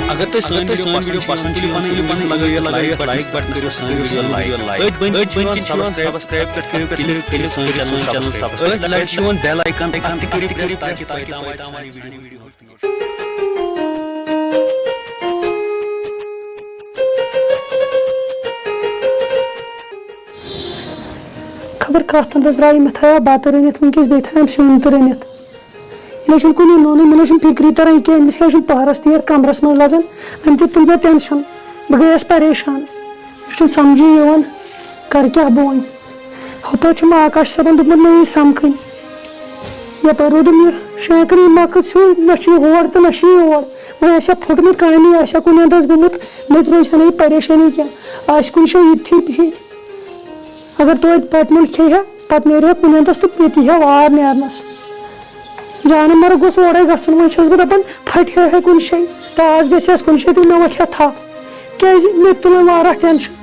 اگر تُہۍ سٲنۍ ویڈیو پسند چھِ یِوان لگٲیِو لایک بٹن کٔرِو سٲنۍ ویڈیو لایک أتھۍ چھِ سبسکرایب کٔرِو سٲنۍ چینل سبسکرایب أتھۍ چھِ یِوان بیل آیکن تہِ کٔرِو پریس تاکہِ تۄہہِ تام واتہِ سٲنۍ ویڈیو خبر کتھ اندس درٛاے مےٚ تھایا بتہٕ رٔنِتھ ونکیٚس بیٚیہِ تھایم سیُن تہِ رٔنِتھ مےٚ چھُنہٕ کُنی نوٚنُے مےٚ چھُنہٕ فِکری تران یہِ کینٛہہ أمِس لٔجِم پہرس تہِ یتھ کمرس منٛز لگان أمۍ تہِ تُل مےٚ ٹینشن بہٕ گٔیس پریشان مےٚ چھُنہٕ سمجھی یِوان کرٕ کیٛاہ بہٕ وۄنۍ ہُپٲرۍ چھُم آکاش صٲبن دوٚپمُت مےٚ یی سمکھٕنۍ یپٲرۍ روٗدُم یہِ شینٛکرِ مۄکٕر چھُ نہ چھُ یہِ ہور تہٕ نہ چھُ یہِ یور وۄنۍ آسہِ ہا پھُٹمُت کامی آسہِ ہا کُنہِ اندس گوٚمُت مےٚ تہِ روزِ ہا نہٕ یہِ پریشٲنی کینٛہہ آسہِ کُنہِ جایہِ یِتھی بِہِتھ اگر توتہِ بتہٕ مِل کھیٚیہِ ہا پتہٕ نیرِ ہا کُنہِ اندس تہٕ ییٚتہِ یی ہا وار نیرنس جانہٕ مرگ گوٚژھ اورے گژھُن وۄنۍ چھس بہٕ دپان پھٹہِ ہے کُنہِ جایہِ تہٕ آز گژھِ ہس کُنہِ جایہِ تہٕ مےٚ وۄتھِ ہا تھپھ کیازِ مےٚ تہِ تُلن واریاہ ٹینشن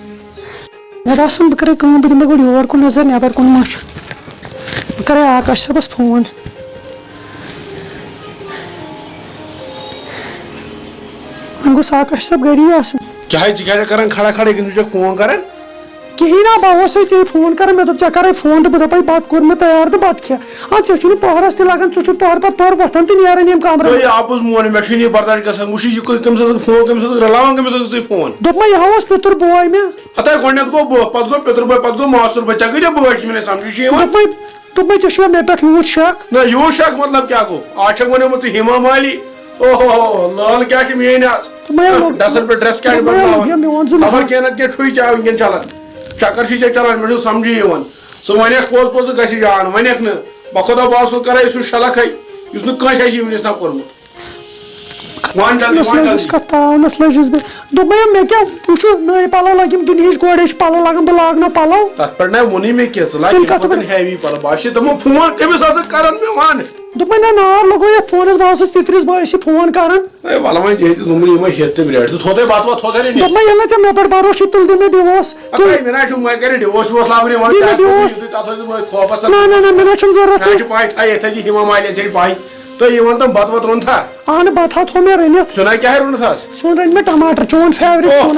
مےٚ باسان بہٕ کرے کٲم بہٕ دِمہٕ گۄڈٕ یور کُن نظر نٮ۪بر کُن ما چھُ بہٕ کرے آکاش صٲبس فون وۄنۍ گوٚژھ آکاش صٲب گری آسُن کیٛاہ کران کھڑا کھڑا کِنہٕ ژٕ چھکھ فون کران کہیٖنۍ نا بہٕ اوسے ژےٚ فون کران مےٚ دوٚپ ژےٚ کرے فون تہٕ بہٕ دپے بتہٕ کوٚر مےٚ تیار تہٕ بتہٕ کھےٚ ژےٚ چھُنہٕ پہرس تہِ لگان ژٕ چھُکھ پہر پتہٕ تورٕ وۄتھان تہٕ نیران ییٚمہِ کمرٕ آپُز مون مےٚ چھُنہٕ یہِ برداش گژھان وٕچھ یہِ کٔمِس ٲسٕکھ فون کٔمِس ٲسٕکھ رلاوان کٔمِس ٲسٕکھ ژٕ فون دوٚپ مےٚ یہِ اوس پِتُر بوے مےٚ ہتا گۄڈنیٚتھ گوٚو بہٕ پتہٕ گوٚو پِتُر بوے پتہٕ گوٚو ماستُر بوے ژےٚ کۭتیاہ بٲے چھِ مےٚ سمجھی چھُ یِوان دوٚپ مےٚ ژےٚ چھُوا مےٚ پٮ۪ٹھ یوٗت شک نہ یوٗت شک مطلب کیٛاہ گوٚو آز چھکھ ونیومُت ژٕ ہیما مالی اوہو لال کیٛاہ چھِ میٲنۍ آز ڈسن پٮ۪ٹھ ڈریس کیٛاہ چھِ بدلاوان خبر کینٛہہ نتہٕ کینٛہہ ٹھُے چاے ونکیٚن چلان چکر چھُے ژےٚ چلان مےٚ چھُنہٕ سمجھی یِوان ژٕ ونکھ پوٚز پوٚز ژٕ گژھِ جان ونکھ نہٕ بخۄدا باسُن کرے سُہ شلکھے یُس نہٕ کٲنٛسہِ آسہِ وُنِس تام کوٚرمُت کتھ تاونس لٔجِس بہٕ دوٚپ مےٚ کیٛاہ وٕچھو نٔے پلو لٲگِم دُنہِچ گۄڈے چھِ پلو لاگان بہٕ لاگنو پلو تتھ پٮ۪ٹھ نہ ووٚنُے مےٚ کینٛہہ ژٕ لاگ ہیوی پلو بہٕ چھِ دپان فون کٔمِس ٲسٕکھ کران مےٚ ون دوٚپ مےٚ نہ نار لگو یتھ فونس بہٕ اوسُس پِترِس بٲیِس چھِ فون کران ہے وَلہٕ وۄنۍ ژےٚ تہِ دوٚپمُت یِمے ہیٚتھ تہٕ برٛیڈ ژٕ تھوٚوُے بتہٕ وتہٕ تھوٚوُے دوٚپ مےٚ ییٚلہِ نہٕ ژےٚ مےٚ پٮ۪ٹھ بروس چھُ تیٚلہِ دِ مےٚ ڈِووس مےٚ نہ چھُ وۄنۍ کرِ ڈِووس وِووس لاگُن خوفس نہ مےٚ نہ چھُنہٕ ضروٗرت چھِ پاے تھاے یتھ چھِ ہِما مالہِ ژےٚ چھِ پاے تُہۍ یہِ وَن تِم بتہٕ وتہٕ روٚنتھا اہن بتہٕ ہا تھوٚو مےٚ رٔنِتھ سُہ نہ کیٛاہ روٚنُتھ حظ سیُن رٔنۍ مےٚ ٹماٹر چون فیورِٹ سیُن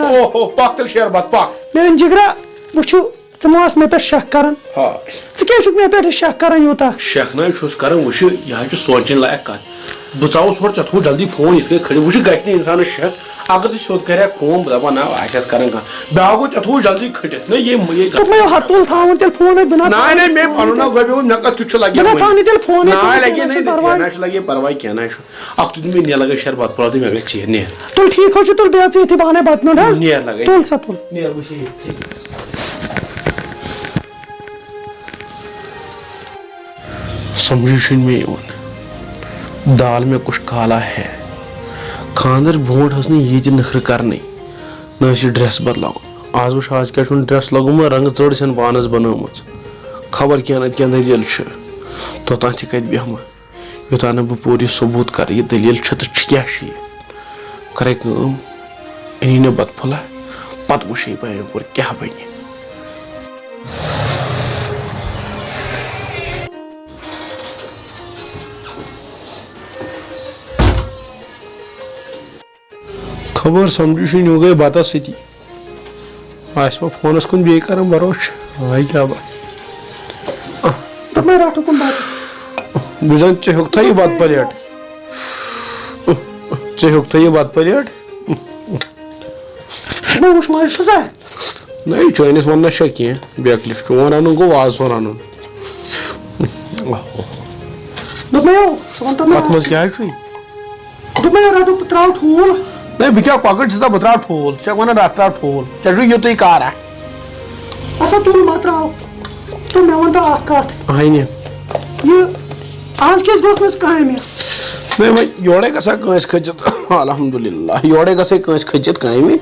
پکھ تیٚلہِ شیر بتہٕ پکھ میٲنۍ جگرا وٕچھو ژٕ ما ٲس مےٚ پٮ۪ٹھ شک کران ژٕ کیٛازِ چھُکھ مےٚ پٮ۪ٹھ شک کران یوٗتاہ شک نہ چھُس کران وٕچھ یہِ حظ چھُ سونٛچِنۍ لایق کتھ بہٕ ژاوُس ہورٕ ژےٚ تھوٚو جلدی فون یِتھ کٔنۍ کھٔڑِتھ وٕچھ گژھِ نہٕ اِنسانس شک اگر ژٕ سیوٚد کرکھ فون بہٕ دپان نہ آسٮ۪س کران کانٛہہ بیٛاکھ گوٚو ژےٚ تھوٚو جلدی کھٔٹِتھ نہ دوٚپ مےٚ ہتُل تھاوُن تیٚلہِ فونٕے بِنا نہ مےٚ پنُن اکھ گۄبیومُت مےٚ کتھ کیُتھ چھُ لگہِ تیٚلہِ فونٕے نہ لگے نہ چھُ لگے پرواے کینٛہہ نہ چھُ اکھ تُل مےٚ نیر لگے شیر بتہٕ پراو تہٕ مےٚ گژھِ ژیر نیر تُل ٹھیٖک حظ چھُ تُل بیٚیہِ ژٕ یِتھٕے بہٕ اَنَے بتہٕ نوٚر حظ نیر لگے تُل سا تُل نیر وٕچھ سمجھی چھُنہٕ مےٚ یِوان دال میں کچھ کالا ہے خاندر برونٛٹھ ٲس نہٕ یہِ تہِ نخرٕ کرنٕے نہ ٲسۍ یہِ ڈریس بدلاوان آز وٕچھ آز کیٛاہ چھُنہٕ ڈریس لگومُت رنٛگہٕ ژٔر چھَنہٕ پانس بنٲومٕژ خبر کینٛہہ نتہٕ کینٛہہ دٔلیٖل چھِ توٚتام تہِ کتہِ بیٚہمہٕ یوٚتانۍ نہٕ بہٕ پوٗرٕ یہِ ثبوٗت کرٕ یہِ دٔلیٖل چھِ تہٕ چھِ کیٛاہ چھِ یہِ کرے کٲم أنی نہٕ بتہٕ پھوٚلہ پتہٕ وٕچھے بہٕ یپٲرۍ کیٛاہ بنہِ خبر سمجھی چھُنہٕ یہِ گٔے بتس سۭتی آسہِ وۄنۍ فونس کُن بیٚیہِ کران بروس وۄنۍ کیٛاہ بہٕ زن ژےٚ ہیوٚکھا یہِ بتہٕ پلیٹ ژےٚ ہیوٚکھا یہِ بتہٕ پلیٹ نہ یہِ چٲنِس وننس چھا کینٛہہ بیکلِف چون انُن گوٚو وازوان انُن اتھ منٛز کیٛاہ چھُے نہ بہٕ کیٛاہ کۄکٕر چھُسا بہٕ تراو ٹھوٗل ژٕ چھکھ ونان رتھ تراو ٹھوٗل ژےٚ چھُے یُتُے کارا وۄنۍ یورے گژھا کٲنٛسہِ کھٔژِتھ الحمدُاللہ یورے گژھے کٲنٛسہِ کھٔژِتھ کامہِ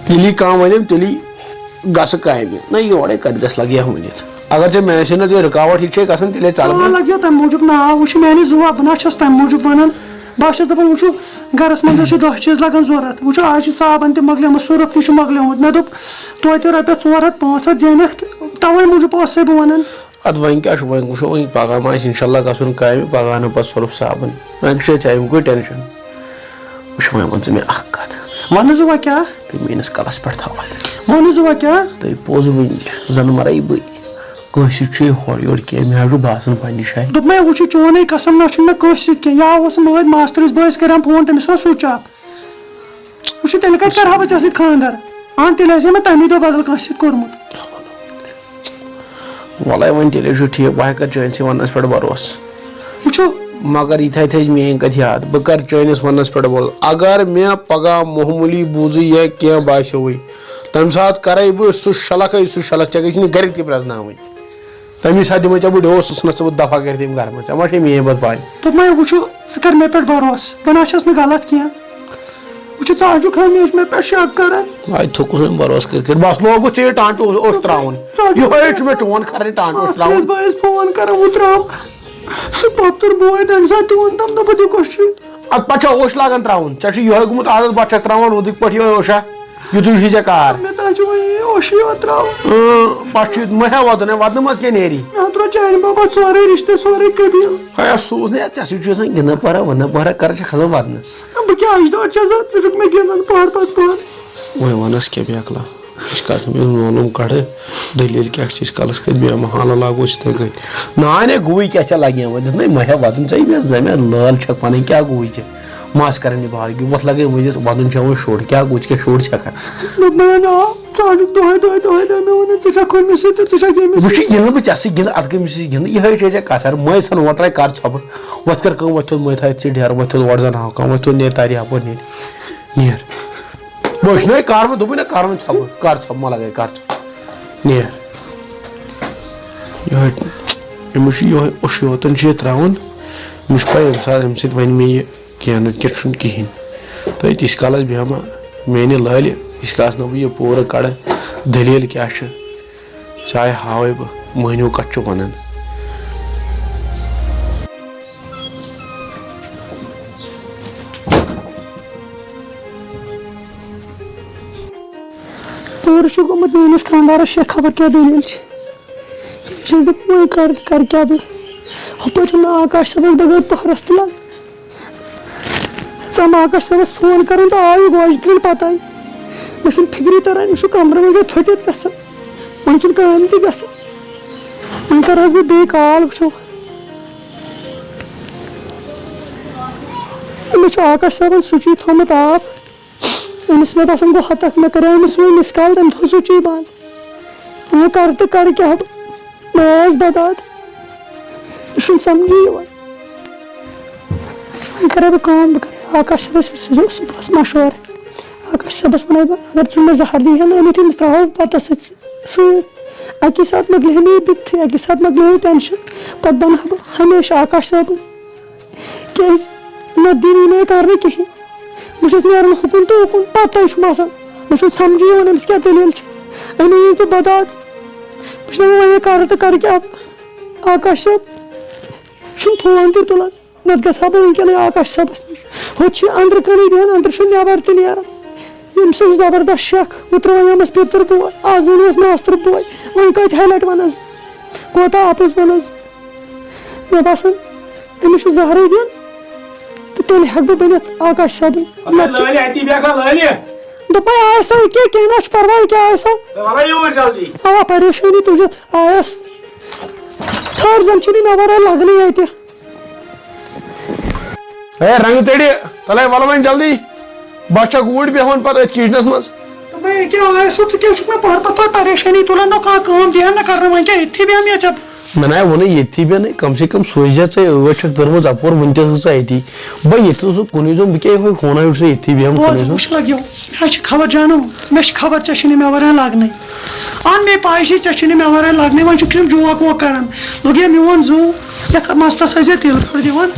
ییٚلی کانٛہہ ونیم تیٚلی گژھٕ کامہِ نہ یورے کتہِ گژھِ لگہِ ہا ؤنِتھ اگر ژےٚ مےٚ سۭتۍ یہِ رُکاوٹ ہِش چھے گژھان تیٚلے ژلہٕ لگیو تمہِ موٗجوٗب ناو وٕچھ میانہِ زُوا بہٕ نہ چھس تمہِ موٗجوٗب ونان بہٕ چھس دپان وٕچھو گرس منٛز چھِ 2 چیٖز لگان ضوٚرتھ وٕچھو آز چھِ صابن تہِ مۄکلیومُت سُرُف تہِ چھُ مۄکلیومُت مےٚ دوٚپ توتہِ رۄپیس 400-500 زینکھ تہٕ توے موٗجوٗب اوسے بہٕ ونان ادٕ وۄنۍ کیٛاہ چھُ وۄنۍ وٕچھو وۄنۍ پگہہ ما آسہِ انشاء اللہ گژھُن کامہِ پگہہ انو پتہٕ سۄرُف صابن وۄنۍ چھُ ژےٚ امیُکُے ٹینشن وٕچھ وۄنۍ ون ژٕ مےٚ اکھ کتھ ون حظ وۄنۍ کیٛاہ تُہۍ میٲنِس کلس پٮ۪ٹھ تھاو اتھ ون حظ وۄنۍ کیٛاہ تُہۍ پوٚز ؤنۍ زِ زن مرے بٕے کٲنٛسہِ چھُ یہِ ہورٕ یورٕ کینٛہہ مےٚ حظ چھُ باسان پننہِ جایہِ دوٚپ مےٚ وٕچھِ چونے قسم نہ چھُنہٕ مےٚ کٲنٛسہِ سۭتۍ کینٛہہ یا اوس مٲدۍ ماستٕرِس بٲیِس کران فون تٔمِس اوس سُچ آف وٕچھ تیٚلہِ کتہِ کرٕ ہا بہٕ ژےٚ سۭتۍ خانٛدر تیٚلہِ آسہِ مےٚ تمی دۄہ بدل کٲنٛسہِ سۭتۍ کوٚرمُت وَلے وۄنۍ تیٚلہِ چھُ ٹھیٖک بہٕ ہٮ۪کہٕ چٲنسٕے وننس پٮ۪ٹھ بروسہٕ وٕچھو مگر یِتھے تھٲیزِ میٲنۍ کتھ یاد بہٕ کرٕ چٲنِس وننس پٮ۪ٹھ بروسہٕ اگر مےٚ پگہہ معموٗلی بوٗزٕے یا کینٛہہ باسیوٕے تمہِ ساتہٕ کرے بہٕ سُہ شلکھے سُہ شلکھ ژےٚ گژھِ نہٕ گرِ تہِ پرٛزناوٕنۍ تمی ساتہٕ دِمے ژےٚ بہٕ ڈوس ژٕ ژھٕنکھ ژٕ بہٕ دفا کٔرِتھ یِم گرٕ منٛز ژےٚ ما چھے میٲنۍ پتہٕ پاے دوٚپ مےٚ وٕچھو ژٕ کر مےٚ پٮ۪ٹھ بروسہٕ بہٕ نہ چھس نہٕ غلط کینٛہہ وٕچھو ژٕ چھُکھ ہمیشہِ مےٚ پٮ۪ٹھ شک کران آے تھوٚکُس وۄنۍ بروسہٕ کٔرِتھ بس لوگُتھ ژےٚ یہِ ٹانٹہٕ اوٚش تراوُن یِہوے چھُ مےٚ چون کھرٕنۍ ٹانٹہٕ اوٚش تراوُن بٲیِس فون کران بہٕ تراو سُہ پۄپھتُر بوے تمہِ ساتہٕ تہِ ووٚن تم دوٚپُن یہِ کُس چھُ اتھ پتہٕ چھا اوٚش لاگان تراوُن ژےٚ چھُ یِہوے گوٚمُت عادت بتہٕ چھکھ تراوان روٗدٕکۍ پٲٹھۍ یِہوے اوٚشا یِتُے چھُے ژےٚ کار مےٚ تہِ حظ چھُ وۄنۍ یی اوٚشٕے یوت تراوُن پتہٕ چھُ مہ ہا وَدُن وَدنہٕ منٛز کیٛاہ نیری مےٚ ترٛوو چانہِ باپتھ سورُے رِشتہٕ سورُے قٔبیٖل ہے سوٗز نہٕ ژےٚ سۭتۍ چھُ آسان گِنٛدان پہرا ونٛدٕ پہرا کران چھےٚ کھسان ودنس بہٕ کیٛاہ اجداد چھَس ژٕ چھُکھ مےٚ گِنٛدان پہر پتہٕ پہر وۄنۍ وَنس کیٛاہ بیکلا أسۍ کَرٕ معلوٗم کَڑٕ دٔلیٖل کیٛاہ چھِ أسۍ کَلس کھٔتۍ بیٚیہِ محالہٕ لاگو أسۍ یِتھٕے کٔنۍ نا گوٗے کیٛاہ ژےٚ لگہِ وۄنۍ دِتُن مہ ہا وَدُن ژےٚ مےٚ زَمہِ لٲل چھکھ پَنٕنۍ کیٛاہ گوٗے ژےٚ مس کران یہِ بار وۄتھ لگے ؤنِتھ وَدُن چھےٚ وۄنۍ شُر کیٛاہ گوٚو ژٕ کیٛاہ شُر چھکھا دوٚپ مےٚ نا ژٕ چھُکھ دۄہے دۄہے دۄہے دۄہے مےٚ ووٚنُن ژٕ چھکھ ہُمِس سۭتۍ تہٕ ژٕ چھکھ ییٚمِس وٕچھ گِنٛدٕ بہٕ ژےٚ سۭتۍ گِنٛدٕ اَتھ کٔمِس سۭتۍ گِنٛدٕ یِہوے چھے ژےٚ کَسر مٔنٛزۍ ژھن اوترے کر ژھۄپہٕ وۄتھ کر کٲم وۄتھ تھوٚد مٔنٛزۍ تھایہِ ژٕ ڈیرٕ وۄتھ تھوٚد اورٕ زن ہاوکھا وۄتھ تھوٚد نیر تاری ہپٲرۍ نیر وٕچھنٲے کر وۄنۍ دوٚپُے نہ کر وۄنۍ ژھۄپہٕ کر ژھۄپہٕ مہ لگے کر ژھۄپہٕ نیر یِہوے أمِس چھُ یِہوے اوٚش یوتن چھُ یہِ تراوُن مےٚ چھِ پاے ییٚمہِ ساتہٕ اَمہِ سۭتۍ وَنہِ مےٚ یہِ کینٛہہ نہٕ کینٛہہ چھُنہٕ کِہینۍ تہٕ تیٖتِس کالس بیٚہمہ میانہِ لٲلہِ ییٖتِس کالس نہٕ بہٕ یہِ پوٗرٕ کڑٕ دٔلیٖل کیٛاہ چھِ چاہے ہاوے بہٕ مٔہنیوٗ کتھ چھُ ونان پوٗرٕ چھُ گوٚمُت میٲنِس خانٛدارس شےٚ خبر کیٛاہ دٔلیٖل چھِ چھَس بہٕ وۄنۍ کر کیٛاہ بہٕ ہُپٲرۍ چھُ نہٕ آکاش صٲبس بغٲر پٔہرس تہِ لگان ژم آکاش صٲبس فون کران تہٕ آو یہِ گوجہِ ترٛیٚلہِ پتہٕ مےٚ چھُنہٕ فِکری تران یہِ چھُ کمرٕ منٛزٕے پھٔٹِتھ گژھان وۄنۍ چھُنہٕ کامہِ تہِ گژھان وۄنۍ کرٕ حظ بہٕ بیٚیہِ کال وٕچھو مےٚ چھُ آکاش صٲبن سُچی تھوٚمُت آف أمِس مےٚ باسان گوٚو ہتکھ مےٚ کریٛاو أمِس وۄنۍ مِس کال تٔمۍ تھوٚو سُچی بنٛد وۄنۍ کرٕ تہٕ کرٕ کیٛاہ بہٕ مےٚ آس بداد مےٚ چھُنہٕ سمجھی یِوان وۄنۍ کرے بہٕ کٲم بہٕ کرٕ آکاش صٲبس صُبحس مشورٕ آکاش صٲبس ونے بہٕ اگر ژٕ مےٚ زہر دی ہن أنِتھ أمِس تراوہو بتس سۭتۍ اکی ساتہٕ مۄکلہِ ہے مےٚ یہِ بِتھٕے اکی ساتہٕ مۄکلہِ ہے ٹٮ۪نشن پتہٕ بنہٕ ہا بہٕ ہمیشہِ آکاش صٲبٕے کیٛازِ نتہٕ دِنی مےٚ کرنہٕ کِہینۍ بہٕ چھُس نیران ہُکُن تہٕ ہُکُن پتہٕ چھُ باسان مےٚ چھُنہٕ سمجھی یِوان أمِس کیٛاہ دٔلیٖل چھِ أمۍ ییٖژ بہٕ بداد بہٕ چھُس دپان وۄنۍ کرٕ تہٕ کرٕ کیٛاہ بہٕ آکاش صٲب چھُنہٕ فون تہِ تُلان نتہٕ گژھٕ ہا بہٕ وٕنکیٚنٕے آکاش صٲبس نِش ہُتہِ چھُ انٛدرٕ کَنٕے بیٚہوان أنٛدرٕ چھُ نٮ۪بر تہِ نیران ییٚمہِ سٕنٛز زبردست شک اوترٕ وَنیومَس پِتُر بوے آز ووٚنمَس ماستُر بوے وۄنۍ کۭتہِ لٹہِ وَنس کوتاہ اَپُز وَنس مےٚ باسان أمِس چھُ زہرٕے دیُن تہٕ تیٚلہِ ہٮ۪کہٕ بہٕ بٔنِتھ آکاش صٲبٕنۍ دوٚپمے آسا ییٚکیٛاہ کیٚنٛہہ نہ چھُ پرواے کیٛاہ آسا اوا پریشٲنی تُجِتھ آیس ٹھٔہر زن چھُنہٕ مےٚ ورٲے لگنٕے ییٚتہِ ہے رنٛگہٕ تٔڑِ تَلے وَلہٕ وۄنۍ جلدی بہٕ چھَکھ اوٗرۍ بیٚہوان پتہٕ أتھۍ کِچنس منٛز دوٚپمے ییٚکیٛاہ آیس ژٕ کیٛاہ چھُکھ مےٚ پہر پتہٕ پریشٲنی تُلان نہ کانٛہہ کٲم دِہن نہ کرنہٕ وۄنۍ کیٛاہ ییٚتھی بیٚہمہٕ یا ژےٚ مےٚ نَے ووٚنُے ییٚتھی بیٚہنٕے کم سے کم سوٗزِ ژےٚ ٲٹھ چھَکھ دٔرمٕژ اَپور وٕنہِ تہِ ٲسٕس ژٕ اَتی بہٕ ییٚتہِ اوسُکھ کُنُے زوٚن بہٕ کیٛاہ یِہوے فونہ وٕچھ ژٕ ییٚتھی بیٚہمہٕ کُنُے زوٚن وٕچھ لگیو مےٚ چھِ خبر جانو مےٚ چھِ خبر ژےٚ چھُنہٕ مےٚ ورٲے لگنٕے اہن مےٚ پاے چھِ ژےٚ چھُنہٕ مےٚ ورٲے لگنٕے وۄنۍ چھُکھ یِم جوک ووک کران لوٚگ میون زوٗ یتھ مستس ٲسۍ زِ تیٖلہٕ پھیوٚر دِوان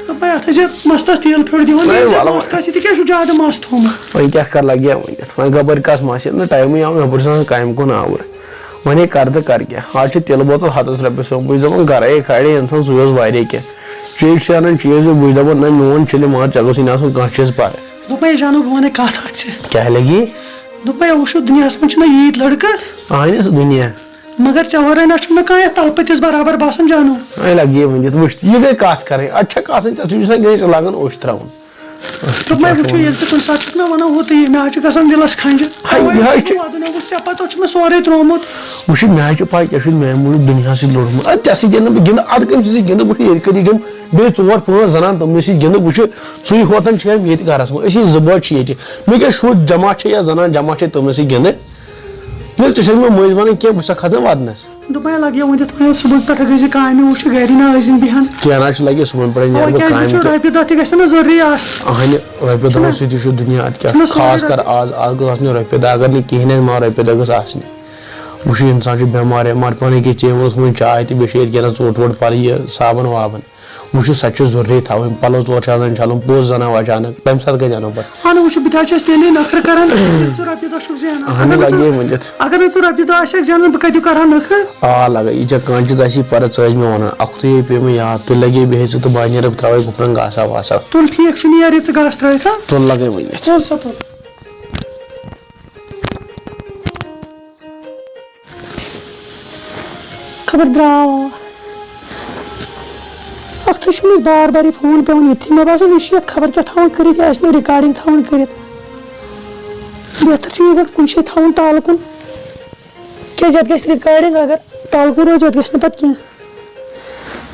دوٚپمے اتھ ٲسۍ زِ مستس تیٖلہٕ پھیوٚر دِوان ژےٚ کیٛاہ چھُ زیادٕ مس تھوٚومُت وۄنۍ کیٛاہ کر لگہِ ہا ؤنِتھ وۄنۍ کپٲرۍ کس مس ییٚلہِ نہٕ ٹایمٕے آو یپٲرۍ چھُ آسان کامہِ کُن آوُر وۄنۍ کر تہٕ کر کیٛاہ آز چھِ تِلہٕ بوتل ہتس رۄپیس بہٕ چھُس دپان گرے کھالے اِنسان سُے اوس واریاہ کینٛہہ چیٖز چھِ انان چیٖز بہٕ چھُس دپان نہ میون چِلہِ مگر ژےٚ گوٚژھٕے نہٕ آسُن کانٛہہ چیٖز پرٕ دوٚپمے جانو بہٕ وَنَے کتھ اکھ ژےٚ کیٛاہ لگی دوٚپمے وٕچھو دُنیاہس منٛز چھِنہ ییٖتۍ لڑکہٕ اہن سُہ دُنیا مگر ژےٚ ورٲے نہ چھُ مےٚ کانٛہہ یتھ تلپٔتِس برابر باسان جانو وۄنۍ لگہِ ؤنِتھ وٕچھ یہِ گٔے کتھ کرٕنۍ اتہِ چھکھ آسان ژےٚ چھُ آسان لاگان اوٚش تراوُن دوٚپمَے وٕچھو ییٚلہِ ژٕ کُنہِ ساتہٕ چھُکھ مےٚ وَنان ہُہ تہٕ یہِ مےٚ حظ چھُ گژھان دِلَس کھَنجہِ ژےٚ پَتہٕ چھُ مےٚ سورُے ترٛوومُت وٕچھ مےٚ حظ چھِ پاے ژےٚ چھُ میٛانہِ موٗجوٗب دُنیاہَس سۭتۍ لوٚڑمُت ژےٚ سۭتۍ گِنٛدٕ بہٕ گِنٛدٕ اَدٕ کٔمۍ سۭتۍ گِنٛدٕ وٕچھ ییٚتہِ کٔرِتھ یِم بیٚیہِ 4-5 زَنان تِمنٕے سۭتۍ گِنٛدٕ وٕچھ ژٕے ہوتَن چھِ یِم ییٚتہِ گَرَس منٛز أسی 2 بٲژ چھِ ییٚتہِ مےٚ کیٛاہ شُرۍ جمع چھِ یا زَنان جمع چھِ تِمنٕے سۭتۍ گِنٛدٕ ییٚلہِ ژٕ چھَکھ مےٚ مٔنٛزۍ وَنان کینٛہہ بہٕ چھُسَکھ کھَسان وَدنَس دوٚپمَے لَگہِ ؤنِتھ وۄنۍ صُبحن پٮ۪ٹھٕ گٔژھِ کامہِ وٕچھ گَرِ نہ ٲسِن بیٚہن کینٛہہ نہ حظ چھُ لَگہِ صُبحن پٮ۪ٹھ نیرٕ بہٕ کامہِ تہٕ رۄپیہِ دہ تہِ گژھن نہ ضروٗری آسٕنۍ اَہنہِ رۄپیہِ دَہو سۭتی چھُ دُنیا اَدٕ کیٛاہ خاص کر آز گٔژھ آسنہِ رۄپیہِ دہ اگر نہٕ کِہیٖنۍ آسہِ مگر رۄپیہِ دہ گٔژھ آسنہِ وٕچھ اِنسان چھُ بٮ۪مار وٮ۪مار پانَے کینٛہہ ژےٚ ووٚنُتھ وۄنۍ چاے تہِ بیٚیہِ چھِ ییٚتہِ کٮ۪ن ژوٚٹ ووٚٹ پَرٕ یہِ صابَن وابَن وٕچھ سۄ تہِ چھِ ضروٗری تھاوٕنۍ پَلو 4 چھِ آسان چھَلُن پوٚز زَنان اچانک تَمہِ ساتہٕ کَتہِ اَنو پَتہٕ اہن وٕچھ بہٕ تہِ حظ چھَس تیٚلے نخرٕ کران ژٕ رۄپیہِ دہ چھُکھ زینان لگے ؤنِتھ اگر نہٕ ژٕ رۄپیہِ دہ آسٮ۪کھ زینان بہٕ کَتہِ کرہا نخرٕ آ لگے یہِ ژےٚ کٲنٛچِت آسی پَرٕ ژٕ ٲسۍ مےٚ وَنان اَکھتُے پیٚو مےٚ یاد تُلۍ لگے بیٚیہِ ژٕ تہٕ بہٕ نیرٕ بہٕ ترٛاوَے گُپنَن گاسا واسا تُل ٹھیٖک چھُ نیر یہِ ژٕ گاسہٕ ترٛٲیِتھ تُل لگے ؤنِتھ تُل سا تُل خبر درٛاو اَکھتُے چھُ أمِس بار بار یہِ فون پیٚوان ییٚتھی مےٚ باسان یہِ چھُ یَتھ خبر کیٛاہ تھاوان کٔرِتھ یہِ آسہِ نہٕ رِکاڈِنٛگ تھاوان کٔرِتھ بہتر چھُ یہِ گۄڈٕ کُنہِ جایہِ تھاوُن تالکُن کیٛازِ یَتھ گژھِ رِکاڈِنٛگ اگر تالکُن روزِ یَتھ گژھِ نہٕ پَتہٕ کینٛہہ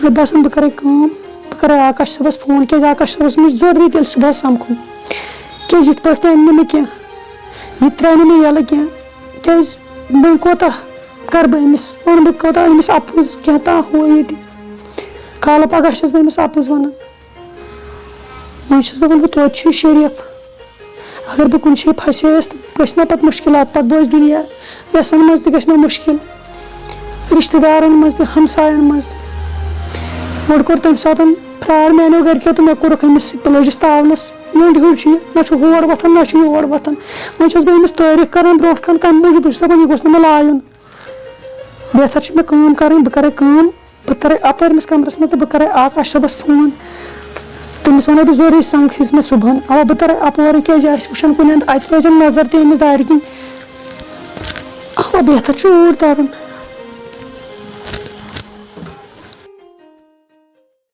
مےٚ باسان بہٕ کَرے کٲم بہٕ کَرے آکاش صٲبَس فون کیٛازِ آکاش صٲبَس مےٚ چھُ ضروٗری تیٚلہِ صُبحس سَمکھُن کیٛازِ یِتھ پٲٹھۍ تہِ اَنہِ نہٕ مےٚ کینٛہہ یہِ ترٛایہِ نہٕ مےٚ یَلہٕ کینٛہہ کیٛازِ بہٕ کوتاہ کَرٕ بہٕ أمِس وَنہٕ بہٕ کوتاہ أمِس اَپُز کینٛہہ تام ہُہ ییٚتہِ کالہٕ پَگاہ چھَس بہٕ أمِس اَپُز وَنان وۄنۍ چھَس دَپان بہٕ توتہِ چھُ یہِ شریٖف اگر بہٕ کُنہِ جایہِ پھسییَس تہٕ گژھِ نا پَتہٕ مُشکِلات پَتہٕ بوزِ دُنیا وٮ۪سَن منٛز تہِ گژھِ مےٚ مُشکِل رِشتہٕ دارَن منٛز تہِ ہمسایَن منٛز تہِ گۄڈٕ کوٚر تَمہِ ساتہٕ فرٛاڈ میٛانیو گَرِکیو تہٕ مےٚ کوٚرُکھ أمِس سۭتۍ پٕلٲجِس تاونَس لٔنٛڈ ہیوٗ چھُ یہِ نہ چھُ ہور وۄتھان نہ چھُ یور وۄتھان وۄنۍ چھَس بہٕ أمِس تعٲریٖف کَران برونٛٹھ کَنہِ کَمہِ موٗجوٗب بہٕ چھُس دَپان یہِ گوٚژھ نہٕ مےٚ لایُن بہتر چھِ مےٚ کٲم کَرٕنۍ بہٕ کَرے کٲم بہٕ تَرے اَپٲرۍ أمِس کَمرَس منٛز تہٕ بہٕ کَرے آکاش صٲبَس فون تٔمِس وَنو بہٕ ضروٗری سَمکھِس مےٚ صُبحن اَوا بہٕ تَرے اَپورٕ کیٛازِ آسہِ وٕچھان کُنہِ اَندٕ اَتہِ روزن نظر تہِ أمِس دارِ کِنۍ اَوا بہتر چھُ اوٗرۍ تَرُن